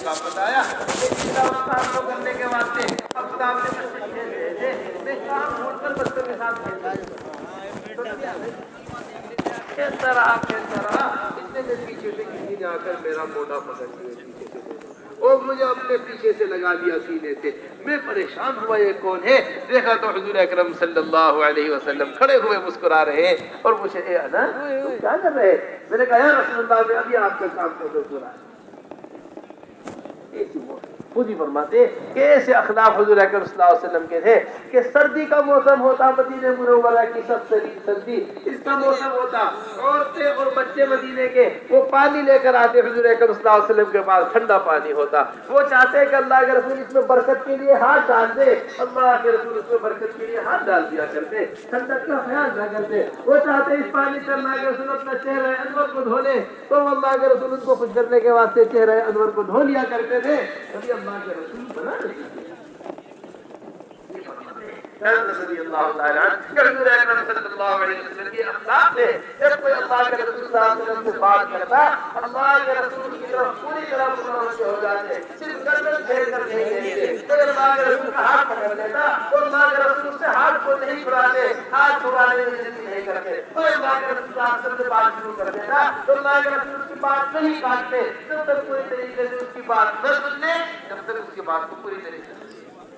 کا بتایا کام کو کرنے کے واسطے اب سامنے میں کام چھوڑ کر بچوں کے ساتھ اس طرح اس نے پیچھے سے کسی نے آ کر میرا موڈا پکڑ لیا پیچھے سے اور مجھے اپنے پیچھے سے لگا دیا سینے سے. میں پریشان ہوا یہ کون ہے. دیکھا تو حضور اکرم صلی اللہ علیہ وسلم کھڑے ہوئے مسکرا رہے ہیں اور مجھے اے انا تم کیا کر رہے. میں نے کہا یا رسول اللہ میں ابھی آپ کا کام کو سنا. خود ہی فرماتے کہ ایسے اخلاق حضور اکرم صلی اللہ علیہ وسلم کے تھے کہ سردی کا موسم ہوتا مدینہ منورہ کی سب سے سردی اس کا موسم ہوتا عورتیں اور بچے مدینے کے وہ پانی لے کر آتے حضور اکرم صلی اللہ علیہ وسلم کے پاس ٹھنڈا پانی ہوتا. وہ چاہتے کہ اللہ کے رسول اس میں برکت کے لیے ہاتھ ڈال دے. اللہ کے رسول اس میں برکت کے لیے ہاتھ ڈال دیا کرتے ٹھنڈک کا خیال نہ کرتے. وہ چاہتے اس پانی سے اللہ کے رسول اپنا چہرہ انور کو دھو لے تو اللہ کے رسول ان کو خوش کرنے کے واسطے چہرہ انور کو دھو لیا کرتے تھے. کبھی اللہ کے رسول بنا نہیں رضی اللہ تعالیٰ عنہ حضور اکرم صلی اللہ علیہ وسلم کی اخلاق سے جب کوئی اللہ کے رسول صلی اللہ علیہ وسلم سے بات کرتا اللہ کے رسول کی طرف پوری طرح متوجہ ہو جاتے. صرف گردن پھیر کر نہیں دیتے. اگر اللہ کے رسول کا ہاتھ پکڑ لیتا تو اللہ کے رسول سے ہاتھ کو نہیں چھڑاتے. ہاتھ چھڑانے کی ضد نہیں کرتے. تو اللہ کے رسول صلی اللہ علیہ وسلم سے بات شروع کر دیتا تو اللہ کے رسول کی بات نہیں کاٹتے جب تک پوری طریقے سے اس کی بات نہ سن لے جب تک اس کی بات کو پوری طریقے سے.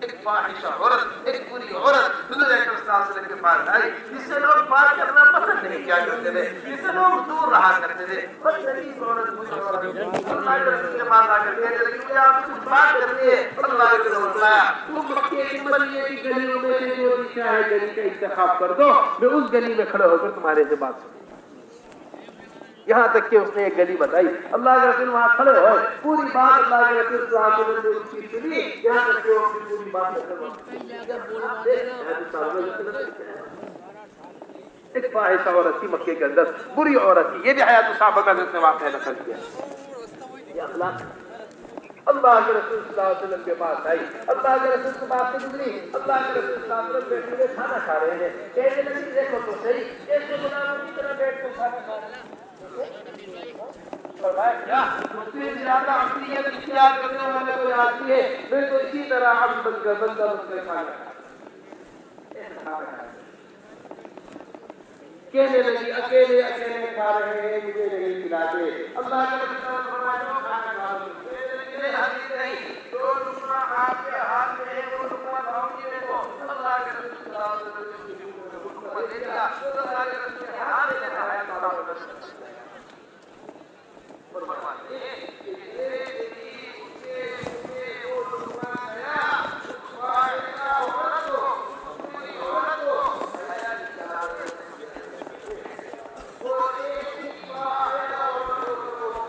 ایک فاحشہ عورت ایک بری عورت حضور اکرم صلی اللہ علیہ وسلم کے پاس آئی جس سے لوگ بات کرنا پسند نہیں کیا کرتے تھے جس سے لوگ دور رہا کرتے تھے. بس غریب عورت بری عورت اللہ کے رسول کے پاس آ کر کہنے لگی کہ آپ کچھ بات کرنی ہے. اللہ کے رسول بتایا تم مکے کی مدینے کی گلیوں میں سے جو بھی چاہے گلی کا انتخاب کر دو میں اس گلی میں کھڑے ہو کر تمہارے سے بات سنوں. یہاں تک کہ اس نے ایک گلی بتائی. اللہ کے رسول وہاں کھڑے ہوئے پوری بات اللہ کے رسول صاحب نے اس کی سنی. یہاں تک کہ وہ پوری بات ایک فاحشہ عورت تھی مکے کے اندر بری عورت تھی. یہ بھی حیات الصحابہ کا حضرت نے واقعہ نقل کیا. یہ اخلاق اللہ کے رسول صلی اللہ علیہ وسلم کے پاس آئی. اللہ کے رسول کے پاس سے گزری. اللہ کے رسول صلی اللہ علیہ وسلم بیٹھے ہوئے کھانا کھا رہے ہیں. کہنے لگی دیکھو تو صحیح ایسے غلاموں کی طرح بیٹھ کر کھانا کھا رہے ہیں. فرمایا کیا مجھ سے زیادہ عقلیت اختیار کرنے والے کوئی آدمی ہے میں تو اسی طرح عبد بن کر بندہ بن کر کھانا کہنے لگی اکیلے اکیلے کھا رہے ہیں مجھے نہیں کھلاتے. اللہ کے رسول فرمایا کھانا کھا میرے حدیث نہیں جو لقمہ آپ کے ہاتھ میں ہے وہ لقمہ کھاؤ گے تو اللہ کے رسول صلی اللہ علیہ وسلم کو دے دیا تو اللہ کے رسول کے ہاتھ میں کھایا کھانا فرماتے ہیں کہ میرے لیے اسے وہ لقمہ کھایا فائدہ عورت ہو پوری عورت ہو حیا کی طرح وہ ایک فائدہ عورت ہو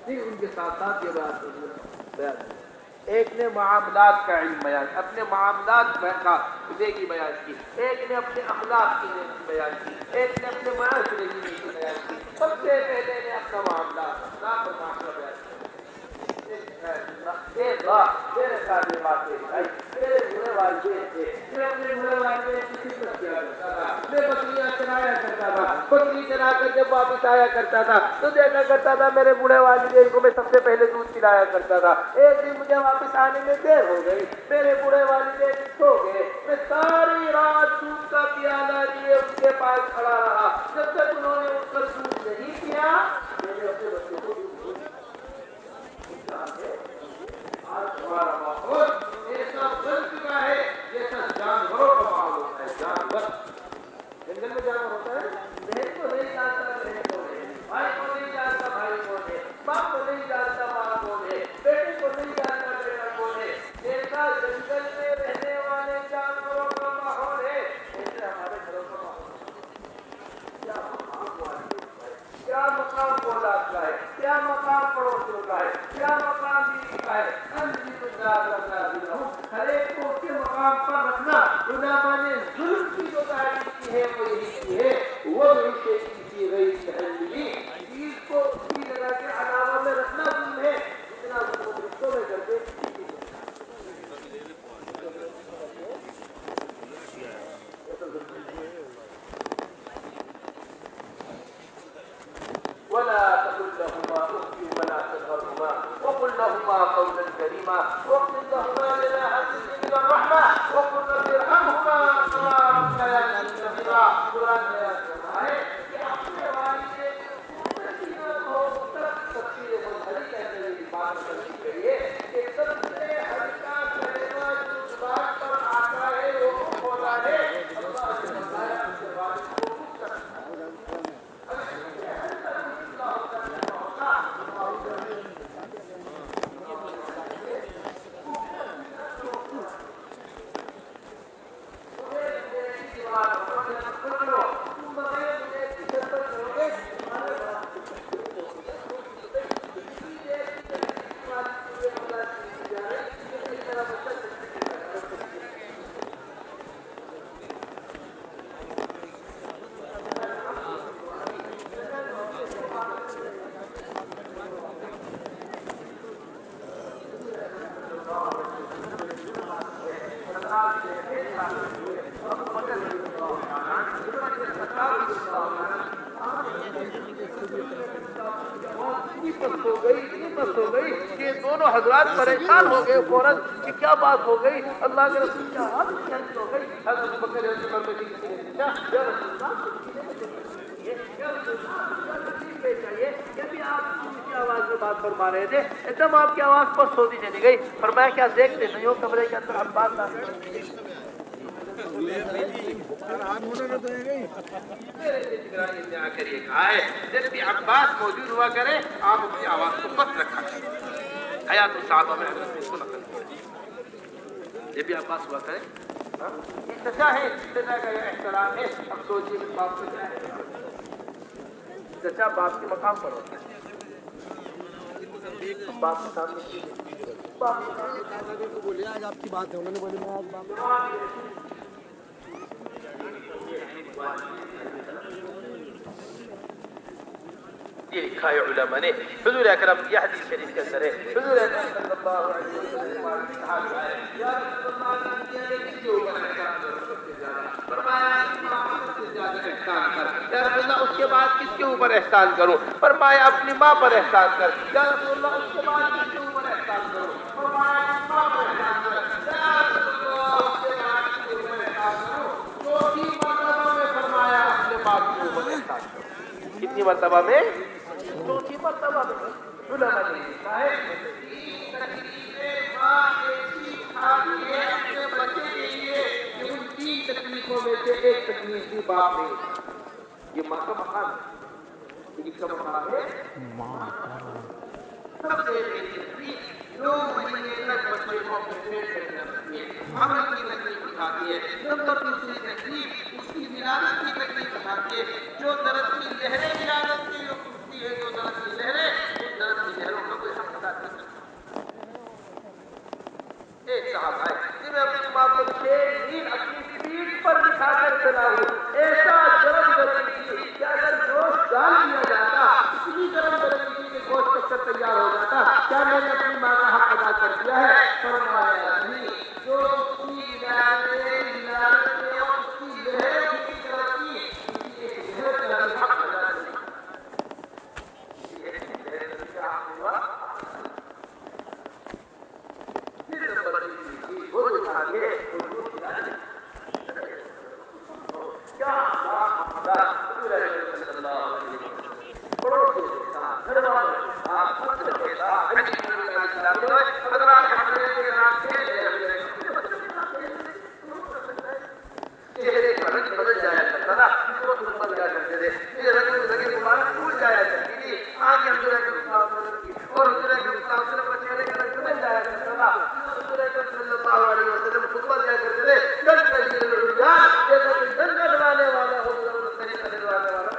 ان کے ساتھ ساتھ یہ بات ایک نے معاملات کا علم بیان اپنے معاملات کا زندگی بیان کی. ایک نے اپنے اخلاق کی زندگی بیان کی. ایک نے اپنے معاشرے کی زندگی بیان کی. سب سے پہلے نے اپنا معاملات اخلاق اور معاشرہ بیان کیا. ایک بات میرے ساتھ یہ بات میرے برے والدین تھے. میں اپنے برے والدین کی خدمت کیا کرتا تھا. میں بکریاں چرایا کرتا تھا. بکری چرا کر جب واپس آیا کرتا تھا تو دیکھا کرتا تھا میرے بوڑھے والدین کو میں سب سے پہلے دودھ پلایا کرتا تھا. ایک دن مجھے واپس آنے میں دیر ہو گئی. میرے بوڑھے والدین سو گئے. میں ساری رات دودھ کا پیالہ لیے ان کے پاس کھڑا رہا. جب تک انہوں نے اٹھ کر دودھ نہیں پیا میں نے اپنے مقام اولاد کا ہے، کیا مقام پڑوسیوں کا ہے، کیا مقام بیوی کا ہے، ہر ایک کو اس کے مقام پر رکھنا۔ علماء نے ظلم کی جو تعریف کی ہے وہ یہی کی ہے، وہ نہیں کی غیر تحلیلی، چیز کو اس کی جگہ کے علاوہ میں رکھنا ظلم ہے، جتنا ظلم رشتوں میں کرتے ولا تقل لهما اف ولا تنهرهما وقل لهما قولا كريما واخفض لهما جناح الذل من الرحمه وقل رب ارحمهما كما ربياني صغيرا۔ قرآن میں ہے کہ اپنے والدین کو تفسیر منہری کہتے ہوئے بات کرنی چاہیے کہ سب سے ہلکا کلمہ جو زبان پر آتا ہے وہ مولا ہے۔ اللہ نے بتایا اپنے والد کو خوب کرنا ہو گئی کہ دونوں حضرات پریشان ہو گئے فوراً کہ کیا بات ہو گئی، اللہ کے رسول کیا حال کیسی ہو گئی۔ حضرت بکر عمر میں چاہیے کہ بھی آپ اونچی آواز میں بات فرما رہے تھے، ایک دم آپ کی آواز پست ہوتی چلی گئی۔ فرمایا کیا دیکھتے نہیں ہو کمرے کے اندر ہم بات جب بھی عباس موجود ہوا کرے آپ اپنی آواز کو مت رکھا کریں۔ حیات الصحابہ میں حضرت اس کو نقل کریں، جب بھی عباس ہوا کرے یہ سچا ہے، سچا کا یہ احترام ہے۔ اب سوچیے کہ باپ کو کیا ہے، سچا باپ کے مقام پر ہوتا ہے، باپ کے سامنے بولے آج آپ کی بات ہے، انہوں نے بولے میں آج بات یہ لکھا ہے علماء نے۔ حضور اکرم یہ حدیث شریف کے اندر ہے، حضور اکرم صلی اللہ علیہ وسلم یا رسول اللہ کس کے اوپر احسان کرو سب سے زیادہ، فرمایا سب سے زیادہ احسان کر، یا رسول اللہ اس کے بعد کس کے اوپر احسان کروں، فرمایا اپنی ماں پر احسان کر، یا رسول اللہ اس کے بعد کس کے اوپر احسان کروں، فرمایا اپنی ماں پر احسان کر، یا رسول اللہ اس کے بعد کس کے اوپر احسان کروں، چوتھی مرتبہ میں فرمایا اپنے باپ کے اوپر احسان کروں۔ کتنی مرتبہ میں؟ چوتھی مرتبہ میں۔ علماء نے لکھا ہے اپنے بچے کے لیے کہ ان 3 تکلیفوں میں سے ایک تکلیف بھی باپ نے، یہ ماں کا مقام ہے، یہ کس کا مقام ہے؟ سب سے بڑی تکلیف 9 مہینے تک بچے کو اپنے پیٹ میں رکھتی ہے، حمل کی تکلیف اٹھاتی ہے۔ نمبر 2 تکلیف اس کی ولادت کی تکلیف اٹھاتی ہے، جو درد کی لہریں ولادت کی ہے، جو درد کی لہریں، ان درد کی لہروں کا کوئی حق ادا نہیں کرتا۔ ایک صاحب آئے کہ میں اپنی ماں کو 6 دن اپنی پیٹھ پر بٹھا کر چلا ہوں، ایسا گرم گرمی تھی کہ اگر گوشت ڈال دیا جاتا، اتنی گرم گرمی تھی کہ گوشت کب تک تیار ہو جاتا، کیا میں نے اپنی ماں کا حق ادا کر دیا ہے؟ فرمایا نہیں، جو اس کی ولادت میں اور اس کی لہریں اس کی طرف کی، کسی ایک لہر کا بھی حق ادا نہیں۔ چہرے کا رنگ بدل جایا کرتا تھا، صورت بدل جایا کرتے تھے، یہ رنگ لگے مبارک پھول جایا کرتی تھی، آنکھیں حضور اکرم اور حضور اکرم صلی اللہ علیہ وسلم کا چہرے کا رنگ بدل جایا کرتا تھا، حضور اکرم صلی اللہ علیہ وسلم خطبہ دیا کرتے تھے، جیسا کہ ڈنڈا ڈرانے والا ہو، طریقہ ڈرانے والا،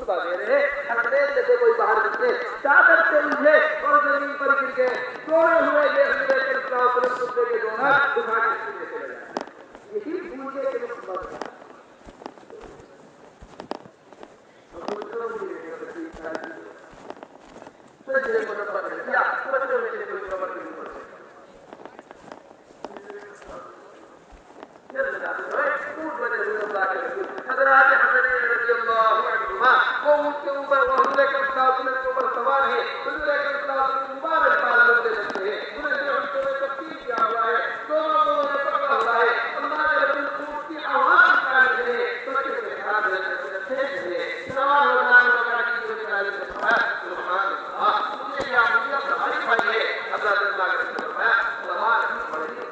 خطبہ دے رہے انگریز جیسے کوئی باہر نکلے چادر سے الجھے اور زمین پر گر گئے توڑے ہوئے یہ حضور اکرم صلی اللہ علیہ وسلم خطبے کے دوران اٹھا کے سینے سے لگا یہی بھول گئے کہ خطبہ دیا سجدے کو نمبر کیا بچوں میں سے کوئی خبر نہیں پڑتی حضرات حسن رضی اللہ عنہما وہ اونٹ کے اوپر وہ حضور اکرم صلی اللہ علیہ وسلم کے اوپر سوار ہے حضور اکرم صلی اللہ علیہ وسلم مبارک بال لگتے رہتے ہیں انہیں جو ان کو تبدیل کیا ہوا ہے دونوں کو انہیں پکڑا ہوا ہے اللہ کے رسول اونٹ کی آواز نکال رہے ہیں بچے کے ہاتھ میں پھینک رہے ہیں سوار ہو جانے والا کی جو نکال رہے ہیں سبحان اللہ مجھے کیا مجھے بھائی بھائی ہے حضرت اللہ کے رسول فرمایا سوال پڑھیے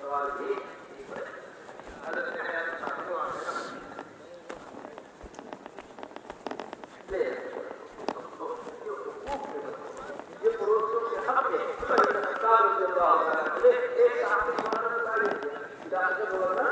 سوال بھی حضرت حیات صاحب کو آگے یہ پروسوں کے حق ہے سرکار رضی اللہ عنہ ایک صحابی ہمارا بتائی جاتے بولنا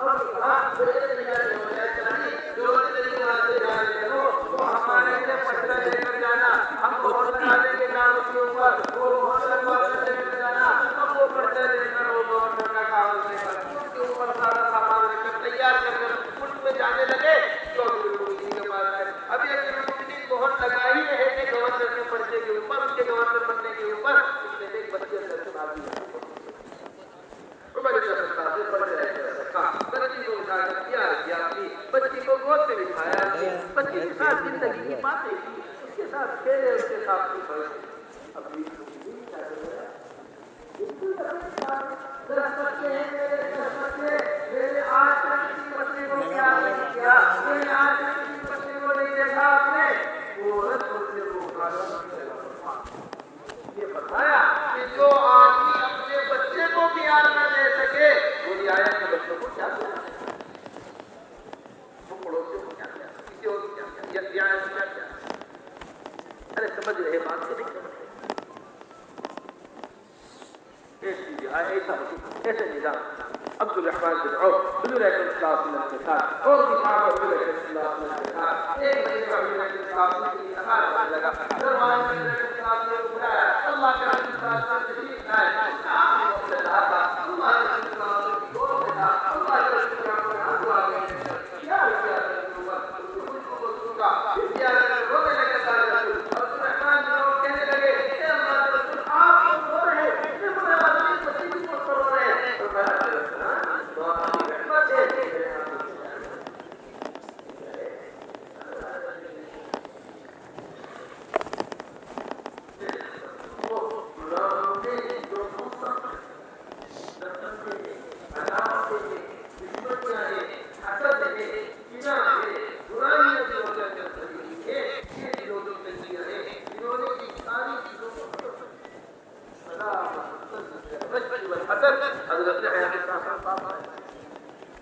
اب کہا میرے نگاہ میں ہو جائے چاہیے جو تیری بات سے جانے لگو تو ہمارے لیے پٹھنا لے کر جانا ہم کو لگا دیں گے نام کے اوپر وہ لگوا لے کر جانا ہم وہ پٹھنا لے کر وہ گورنر کا کاغذ لے کر ان کے اوپر سارا سامان لے کر تیار کر کر ملک میں جانے لگے تو کے پاس آئے ابھی بہت لگائی ہے کہ گورنر کے پرچے کے اوپر ان کے گورنر بننے کے اوپر اس نے ایک بچے سے معافی بچی کو اٹھا کر پیار کیا بچی کو گود میں بٹھایا بچی کے ساتھ زندگی کی باتیں کی اس کے ساتھ کھیلے اس کے ساتھ اپنی میرے آج تک کسی بچے کو پیار نہیں کیا میں نے آج تک کسی بچے کو نہیں دیکھا آپ نے یہ بتایا کہ جو آدمی اپنے بچے کو پیار نہ دے سکے وہ رعایا کے بچوں کو کیا دیا وہ پڑوسیوں کو کیا دیا کسی اور کو کیا دیا رعایا کو کیا دیا ارے سمجھ رہے بات سے نہیں سمجھ رہے ایسے نظام عبد الرحمن بن عوف حضور اکرم صلی اللہ علیہ وسلم کے ساتھ اور بھی صحابہ حضور اکرم صلی اللہ علیہ وسلم کے ساتھ ایک مہینے کا حضور اکرم صلی اللہ علیہ وسلم کی اثار کرنے لگا دربار میں حضور اکرم صلی اللہ علیہ وسلم کو بلایا اللہ کے رسول صلی اللہ علیہ وسلم تشریف لائے اللہ کے رسول صلی اللہ علیہ وسلم کی گود میں تھا اللہ کے رسول صلی اللہ علیہ وسلم دعا کرنے لگے کیا کیا رونے لگے سارے رسول عبد الرحمن بن عوف کہنے لگے اے اللہ کے رسول آپ رو رہے ہیں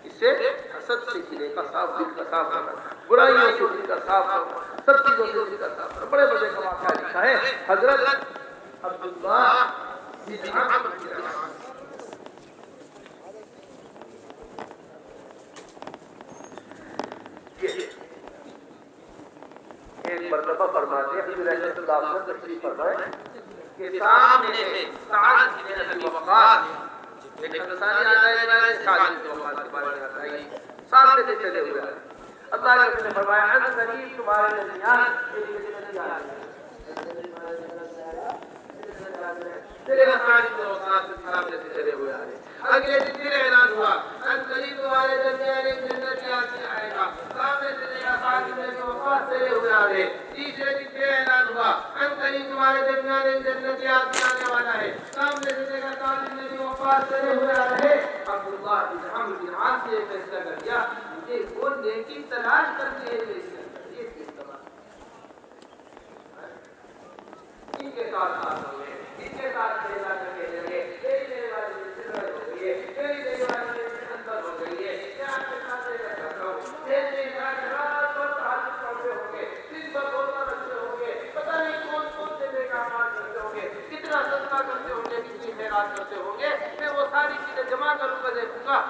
اسے حسد سے دل کا صاف ہونا برائیوں سے دل کا صاف ہونا سب چیزوں سے دل کا صاف ہونا بڑے بڑے کا واقعہ لکھا ہے حضرت عبداللہ بن عمرو بن العاص ایک مرتبہ فرماتے ہیں حضور صلی اللہ علیہ وسلم تشریف فرمائے کہ سامنے سے سعد بن ابی وقاص ایک انسانی آتا ہے سعد بن وقاص کے بارے میں آتا ہے سامنے سے چلے ہوئے آئے اللہ کے رسول نے فرمایا ان قریب تمہارے درمیان ایک نبی آ رہا ہے تیرے سعد بن وقاص کے سامنے سے چلے ہوئے آئے اگلے دن پھر اعلان ہوا ان قریب تمہارے درمیان ایک نبی آئے گا سامنے سے تیرے سعد بن وقاص چلے ہوئے آ رہے تیسرے دن پھر اعلان ہوا ان قریب تمہارے درمیان ایک جنتی آدمی آنے والا ہے سامنے سے دیکھا سعد بن وقاص چلے ہوئے آ رہے عبداللہ بن عمرو بن العاص نے فیصلہ کر دیا مجھے وہ نیکی تلاش کرنی ہے یہ کس طرح ان کے ساتھ ساتھ ہوئے ان کے ساتھ کھیلا کرنے لگے میری میرے والے سے ہو گئی ہے میری میرے والے سے اندر ہو گئی ہے کیا آپ کے ساتھ کرتا ہوں میرے رات پر تعلق کرتے ہوں گے دن بھر بولنا رکھتے ہوں گے پتہ نہیں کون کون سے نیک اعمال کرتے ہوں گے کتنا صدقہ کرتے ہوں گے کتنی خیرات کرتے ہوں گے میں وہ ساری چیزیں جمع کروں گا دیکھوں گا